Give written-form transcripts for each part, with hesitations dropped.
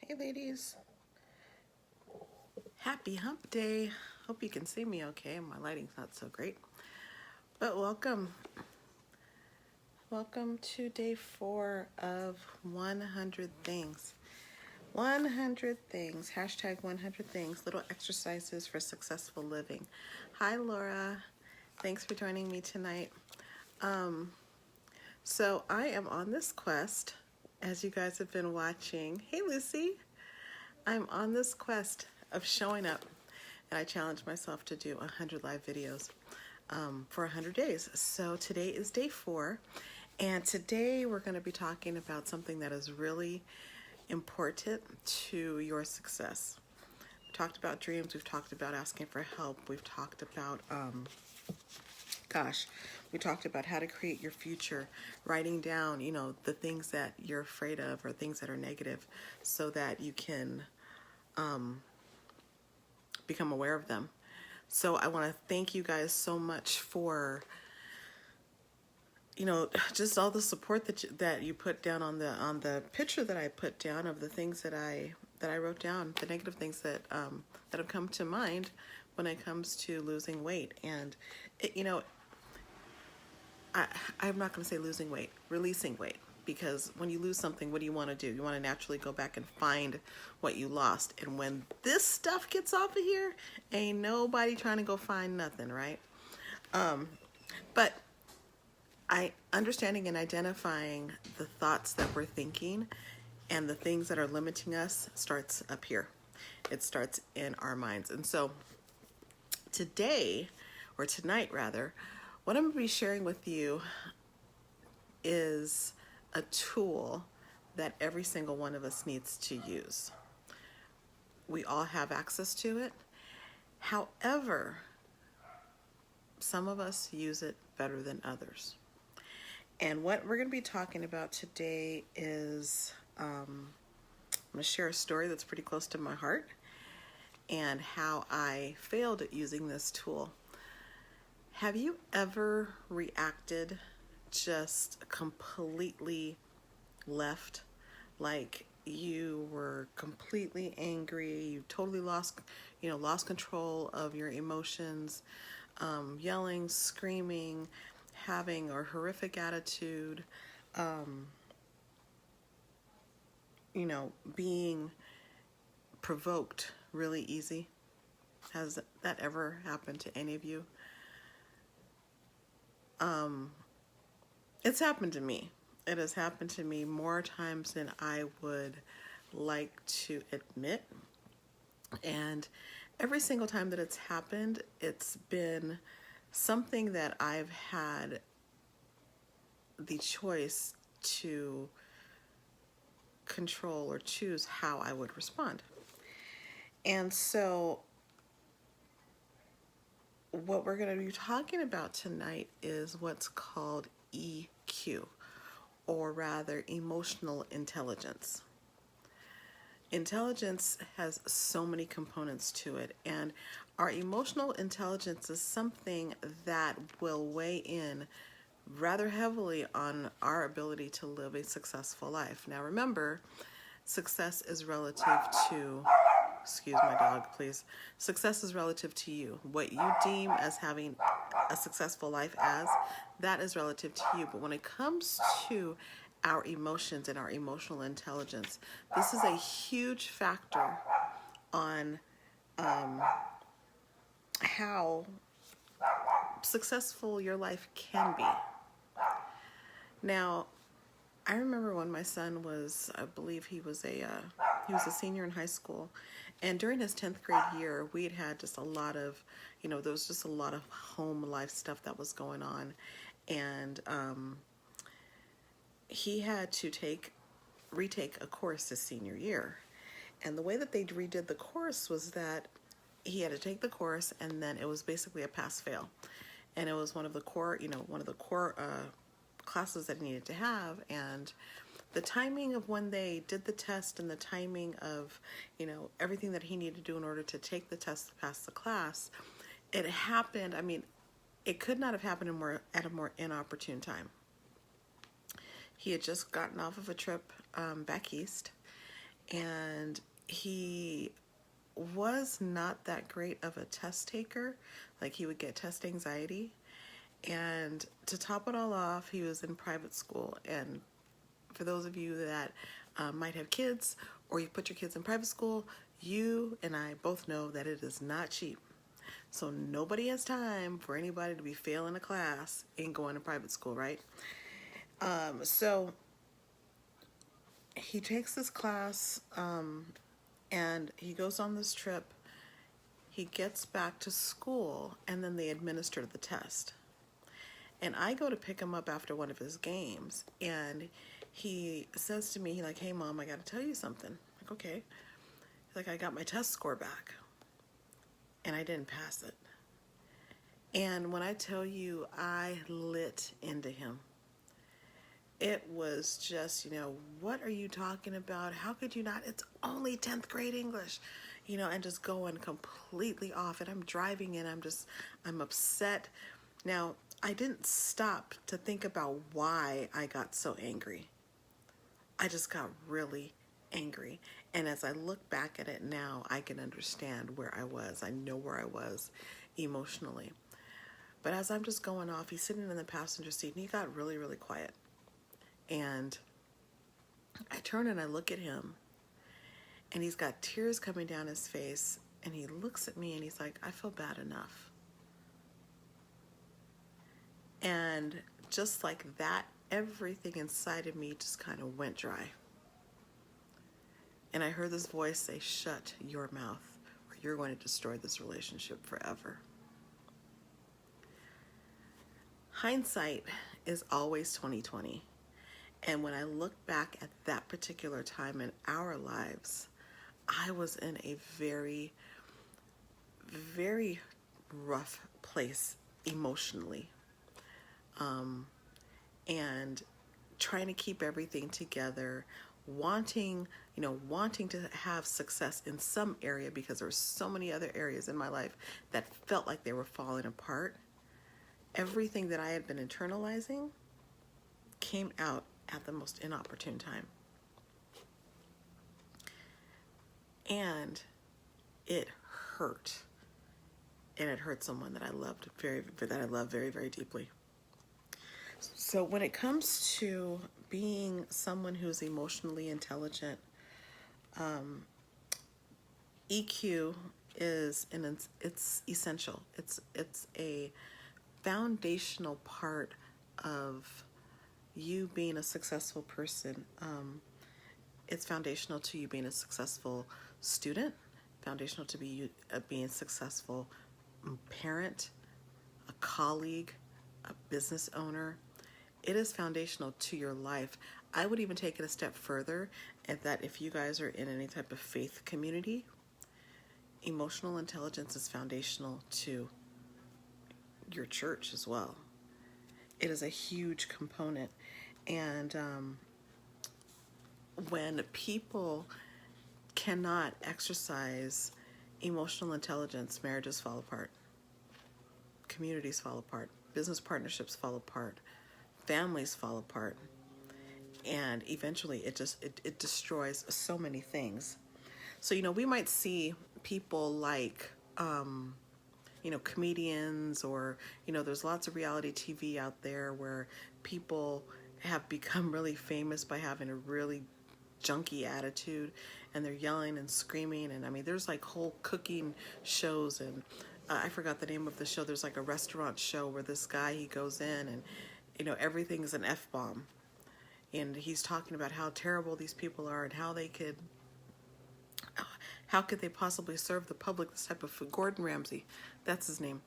Hey ladies, happy hump day. Hope you can see me okay. My lighting's not so great. But welcome. Welcome to day 4 of 100 things. 100 things. Hashtag 100 things. Little exercises for successful living. Hi Laura. Thanks for joining me tonight. So I am on this quest, as you guys have been watching. Hey Lucy. I'm on this quest of showing up, and I challenged myself to do 100 live videos for 100 days. So today is day 4, and today we're going to be talking about something that is really important to your success. We talked about dreams, we've talked about asking for help, we've talked about we talked about how to create your future, writing down, the things that you're afraid of or things that are negative so that you can become aware of them. So I want to thank you guys so much for, just all the support that you put down on the picture that I put down of the things that I wrote down, the negative things that have come to mind when it comes to losing weight. And I'm not going to say losing weight, releasing weight. Because when you lose something, what do you want to do? You want to naturally go back and find what you lost. And when this stuff gets off of here, ain't nobody trying to go find nothing, right? But understanding and identifying the thoughts that we're thinking and the things that are limiting us starts up here. It starts in our minds. And so today, or tonight rather, what I'm going to be sharing with you is a tool that every single one of us needs to use. We all have access to it. However, some of us use it better than others. And what we're going to be talking about today is I'm going to share a story that's pretty close to my heart and how I failed at using this tool. Have you ever reacted just completely left, like you were completely angry, you totally lost control of your emotions, yelling, screaming, having a horrific attitude, being provoked really easy? Has that ever happened to any of you? It's happened to me. It has happened to me more times than I would like to admit. And every single time that it's happened, it's been something that I've had the choice to control or choose how I would respond. And so what we're going to be talking about tonight is what's called EQ, or rather emotional intelligence. Intelligence has so many components to it, and our emotional intelligence is something that will weigh in rather heavily on our ability to live a successful life. Now remember, success is relative to, excuse my dog please, success is relative to you. What you deem as having a successful life as, that is relative to you. But when it comes to our emotions and our emotional intelligence, this is a huge factor on how successful your life can be. Now, I remember when my son was, I believe he was a senior in high school, and during his 10th grade year, we had just a lot of, there was just a lot of home life stuff that was going on, and he had to retake a course his senior year. And the way that they redid the course was that he had to take the course, and then it was basically a pass-fail. And it was one of the core classes that he needed to have, and the timing of when they did the test and the timing of, everything that he needed to do in order to take the test to pass the class, it happened, it could not have happened at a more inopportune time. He had just gotten off of a trip back east, and he was not that great of a test taker. Like, he would get test anxiety. And to top it all off, he was in private school. And for those of you that might have kids, or you put your kids in private school, you and I both know that it is not cheap. So nobody has time for anybody to be failing a class and going to private school, right? So he takes this class, and he goes on this trip. He gets back to school, and then they administer the test. And I go to pick him up after one of his games, and he says to me, like, "Hey, Mom, I got to tell you something." I'm like, "Okay." He's like, "I got my test score back, and I didn't pass it." And when I tell you, I lit into him. It was just, what are you talking about? How could you not? It's only 10th grade English, and just going completely off. And I'm driving and I'm upset. Now, I didn't stop to think about why I got so angry. I just got really angry. And as I look back at it now, I can understand where I was. I know where I was emotionally. But as I'm just going off, he's sitting in the passenger seat, and he got really, really quiet. And I turn and I look at him, and he's got tears coming down his face, and he looks at me and he's like, "I feel bad enough." And just like that, everything inside of me just kind of went dry. And I heard this voice say, "Shut your mouth, or you're going to destroy this relationship forever." Hindsight is always 20/20. And when I look back at that particular time in our lives, I was in a very, very rough place emotionally. And trying to keep everything together, wanting to have success in some area, because there were so many other areas in my life that felt like they were falling apart. Everything that I had been internalizing came out at the most inopportune time. And it hurt. And it hurt someone that I loved very, very deeply. So when it comes to being someone who's emotionally intelligent, EQ it's essential. It's a foundational part of you being a successful person. It's foundational to you being a successful student, foundational to being a successful parent, a colleague, a business owner. It is foundational to your life. I would even take it a step further, and that if you guys are in any type of faith community, emotional intelligence is foundational to your church as well. It is a huge component. And when people cannot exercise emotional intelligence, marriages fall apart, communities fall apart, business partnerships fall apart, families fall apart, and eventually it destroys so many things. So we might see people like comedians, or there's lots of reality TV out there where people have become really famous by having a really junky attitude, and they're yelling and screaming. And I mean, there's like whole cooking shows, and I forgot the name of the show. There's like a restaurant show where this guy, he goes in and everything's an F-bomb, and he's talking about how terrible these people are and how could they possibly serve the public this type of food. Gordon Ramsay, that's his name.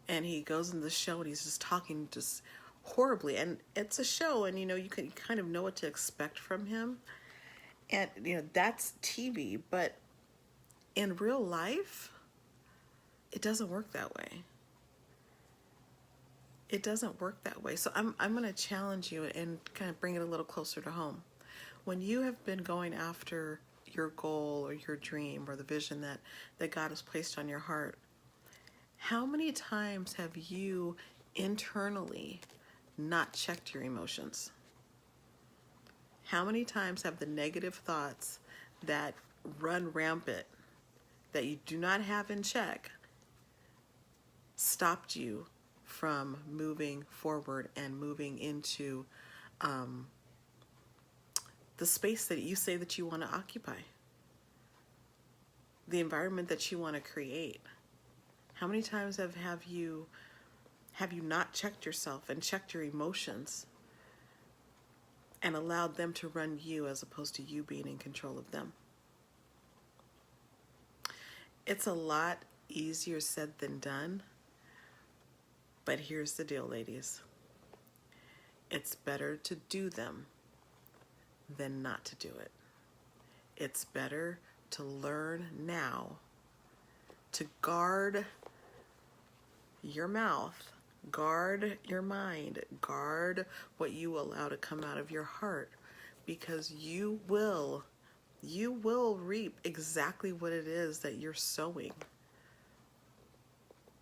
And he goes in the show and he's just talking just horribly, and it's a show, and you can kind of know what to expect from him. And that's TV, but in real life, it doesn't work that way. It doesn't work that way. So I'm going to challenge you and kind of bring it a little closer to home. When you have been going after your goal or your dream or the vision that God has placed on your heart, how many times have you internally not checked your emotions? How many times have the negative thoughts that run rampant, that you do not have in check, stopped you from moving forward and moving into the space that you say that you want to occupy, the environment that you want to create? How many times have you not checked yourself and checked your emotions and allowed them to run you as opposed to you being in control of them? It's a lot easier said than done, but here's the deal, ladies. It's better to do them than not to do it. It's better to learn now to guard your mouth, guard your mind, guard what you allow to come out of your heart, because you will reap exactly what it is that you're sowing.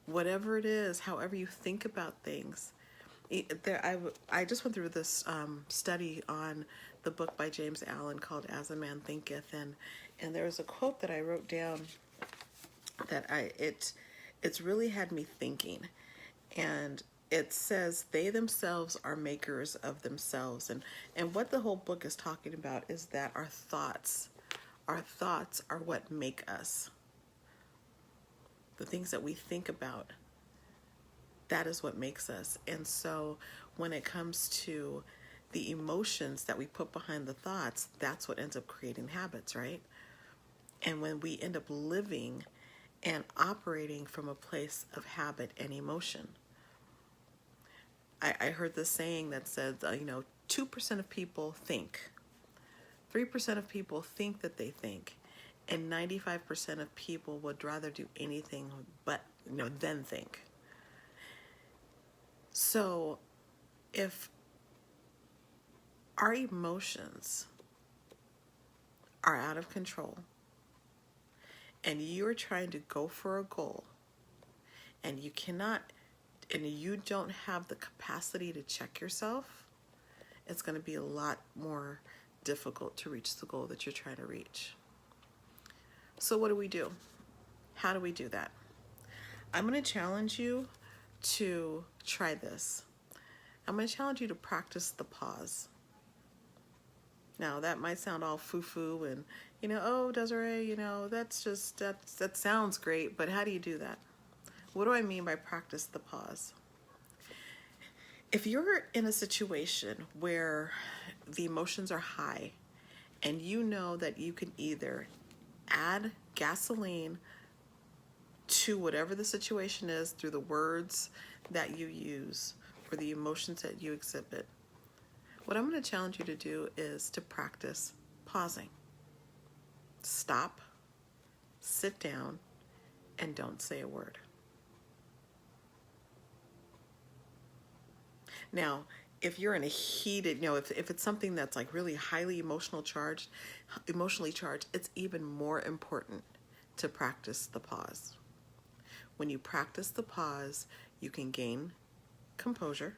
Whatever it is, however you think about things. I just went through this study on the book by James Allen called As a Man Thinketh, and there was a quote that I wrote down that it's really had me thinking. And it says, they themselves are makers of themselves. And what the whole book is talking about is that our thoughts are what make us. The things that we think about, that is what makes us. And so when it comes to the emotions that we put behind the thoughts, that's what ends up creating habits, right? And when we end up living and operating from a place of habit and emotion. I heard this saying that said, 2% of people think, 3% of people think that they think, and 95% of people would rather do anything but, than think. So if our emotions are out of control and you're trying to go for a goal and you don't have the capacity to check yourself, it's going to be a lot more difficult to reach the goal that you're trying to reach. So what do we do? How do we do that? I'm going to challenge you to try this. I'm going to challenge you to practice the pause. Now, that might sound all foo-foo and, oh, Desiree, that sounds great, but how do you do that? What do I mean by practice the pause? If you're in a situation where the emotions are high and you know that you can either add gasoline to whatever the situation is through the words that you use or the emotions that you exhibit, what I'm going to challenge you to do is to practice pausing. Stop, sit down, and don't say a word. Now, if you're in a heated, if it's something that's like really highly emotionally charged, it's even more important to practice the pause. When you practice the pause, you can gain composure.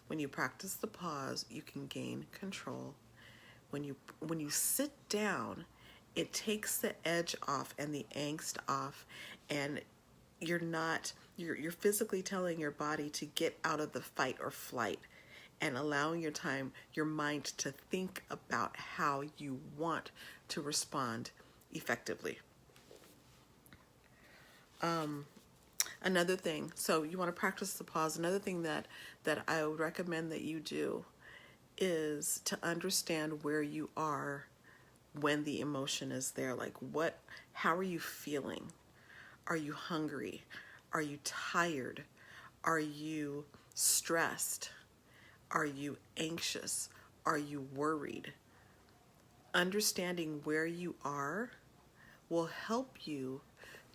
When you practice the pause, you can gain control. When you sit down, it takes the edge off and the angst off, and you're physically telling your body to get out of the fight or flight and allowing your mind to think about how you want to respond effectively. Another thing, so you want to practice the pause. Another thing that I would recommend that you do is to understand where you are when the emotion is there. Like how are you feeling? Are you hungry? Are you tired? Are you stressed? Are you anxious? Are you worried? Understanding where you are will help you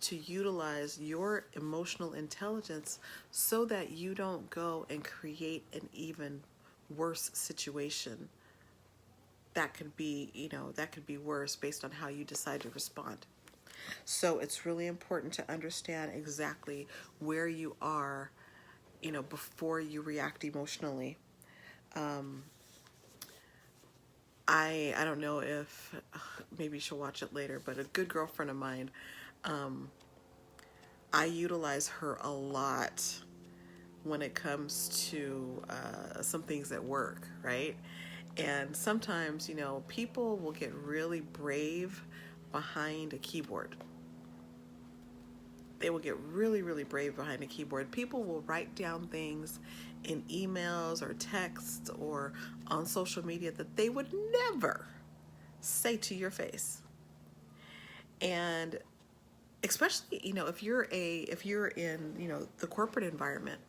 to utilize your emotional intelligence so that you don't go and create an even worse situation. That could be worse based on how you decide to respond. So it's really important to understand exactly where you are, before you react emotionally. I don't know if maybe she'll watch it later, but a good girlfriend of mine, I utilize her a lot when it comes to some things at work, right? And sometimes, you know, people will get really brave behind a keyboard. They will get really, really brave behind a keyboard. People will write down things in emails or texts or on social media that they would never say to your face. And especially, you know, if you're in, you know, the corporate environment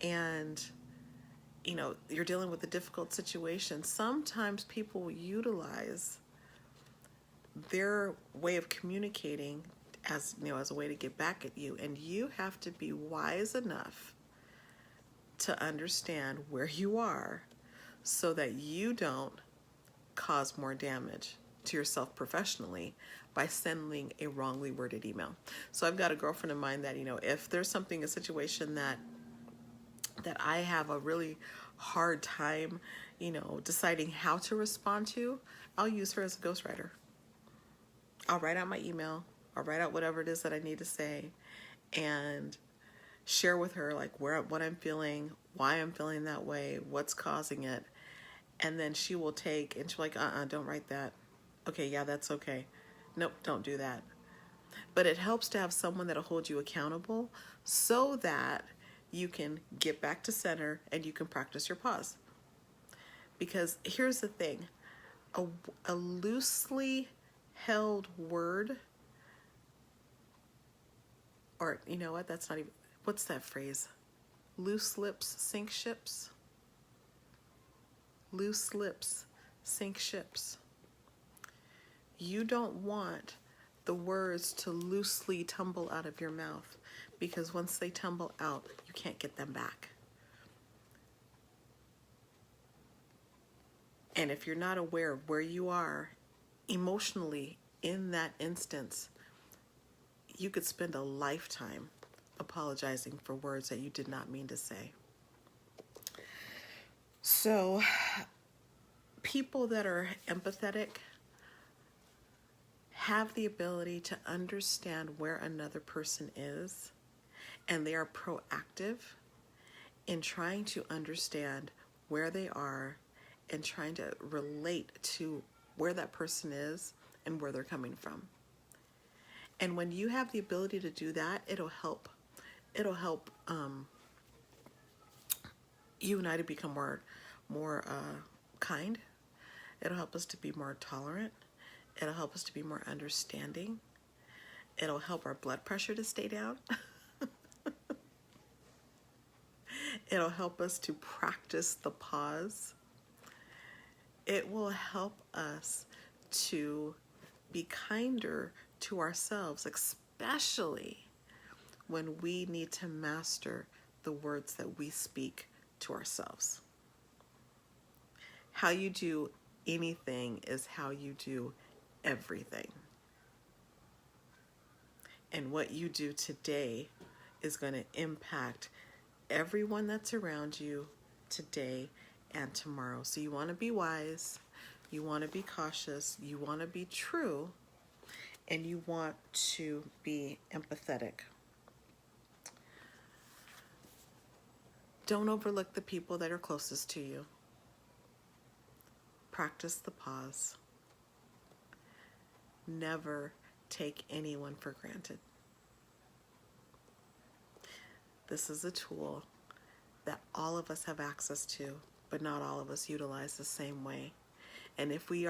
and you know you're dealing with a difficult situation, sometimes people utilize their way of communicating as, you know, as a way to get back at you, and you have to be wise enough to understand where you are so that you don't cause more damage to yourself professionally by sending a wrongly worded email. So I've got a girlfriend of mine that, you know, if there's something, a situation that I have a really hard time, you know, deciding how to respond to, I'll use her as a ghostwriter. I'll write out my email, I'll write out whatever it is that I need to say, and share with her like what I'm feeling, why I'm feeling that way, what's causing it. And then she will take and she's like, don't write that. Okay, yeah, that's okay. Nope, don't do that. But it helps to have someone that'll hold you accountable so that you can get back to center and you can practice your pause. Because here's the thing, a loosely held word, or you know what, that's not even, what's that phrase? Loose lips sink ships. Loose lips sink ships. You don't want the words to loosely tumble out of your mouth, because once they tumble out, you can't get them back. And if you're not aware of where you are emotionally in that instance, you could spend a lifetime apologizing for words that you did not mean to say. So, people that are empathetic have the ability to understand where another person is, and they are proactive in trying to understand where they are and trying to relate to where that person is and where they're coming from. And when you have the ability to do that, it'll help you and I to become more kind. It'll help us to be more tolerant. It'll help us to be more understanding. It'll help our blood pressure to stay down. It'll help us to practice the pause. It will help us to be kinder to ourselves, especially when we need to master the words that we speak to ourselves. How you do anything is how you do everything. And what you do today is going to impact everyone that's around you today and tomorrow. So you want to be wise, you want to be cautious, you want to be true, and you want to be empathetic. Don't overlook the people that are closest to you. Practice the pause. Never take anyone for granted. This is a tool that all of us have access to, but not all of us utilize the same way. And if we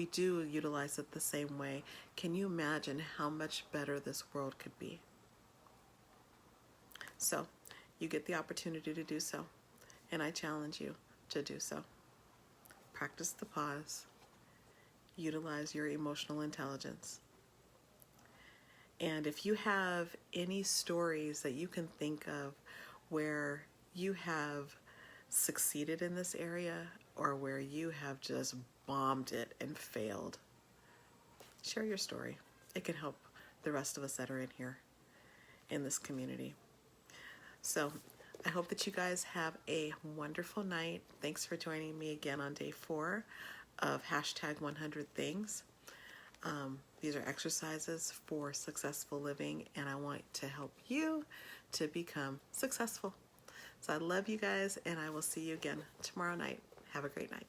do utilize it the same way, can you imagine how much better this world could be? So, you get the opportunity to do so, and I challenge you to do so. Practice the pause. Utilize your emotional intelligence. And if you have any stories that you can think of where you have succeeded in this area or where you have just bombed it and failed, share your story. It can help the rest of us that are in here in this community. So I hope that you guys have a wonderful night. Thanks for joining me again on day 4 of hashtag 100 things. These are exercises for successful living, and I want to help you to become successful. So I love you guys, and I will see you again tomorrow night. Have a great night.